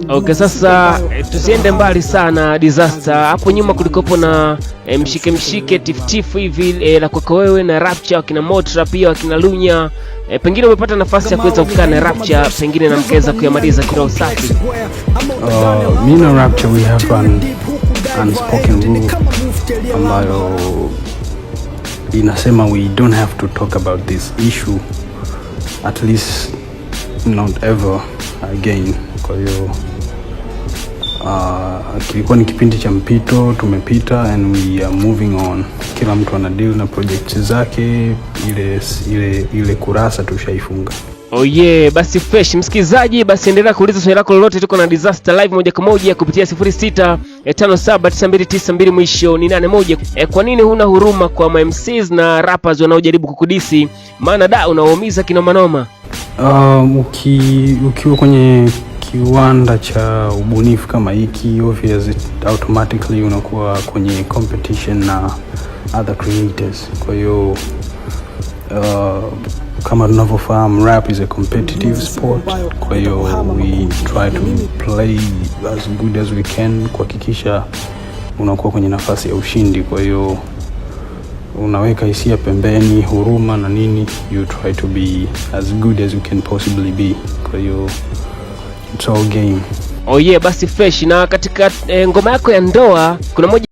Okay, sasa tusiende mbali sana Disaster. Hapo nyuma kulikopo na mshike tiftifu hivi la kwako wewe na Rapture kina Motra pia wakina Lunya. Pengine umepata nafasi ya kuweza kukaa na Rapture, pengine na mkaweza kuyamaliza kiroho safi. Mimi na Rapture we have an unspoken rule ambayo inasema we don't have to talk about this issue at least not ever again. Kwa hiyo kilikuwa ni kipindi cha mpito, tumepita and we are moving on. Kila mtu ana deal na projects zake, ile kurasa tushaifunga. Oh yeah, basi fresh msikizaji, basi endelea kuuliza swali lako lolote. Tuko na Disaster live moja kwa moja kupitia 06579292 mwisho ni 81. Kwa nini huna huruma kwa MCs na rappers wanaojaribu kukudisi? Maana da unaumiza kinoma noma. Ukiwa kwenye kiwanda cha ubunifu kama hiki, obviously automatically unakuwa kwenye competition na other creators. Kwa hiyo kama tunavyofahamu, rap is a competitive sport. Kwa hiyo we try to play as good as we can kuhakikisha unakuwa kwenye nafasi ya ushindi. Kwa hiyo unaweka hisia pembeni, huruma na nini, you try to be as good as you can possibly be. Kwa hiyo it's all game. Oh yeah, basi fresh. Na katika ngoma yako ya ndoa kuna moja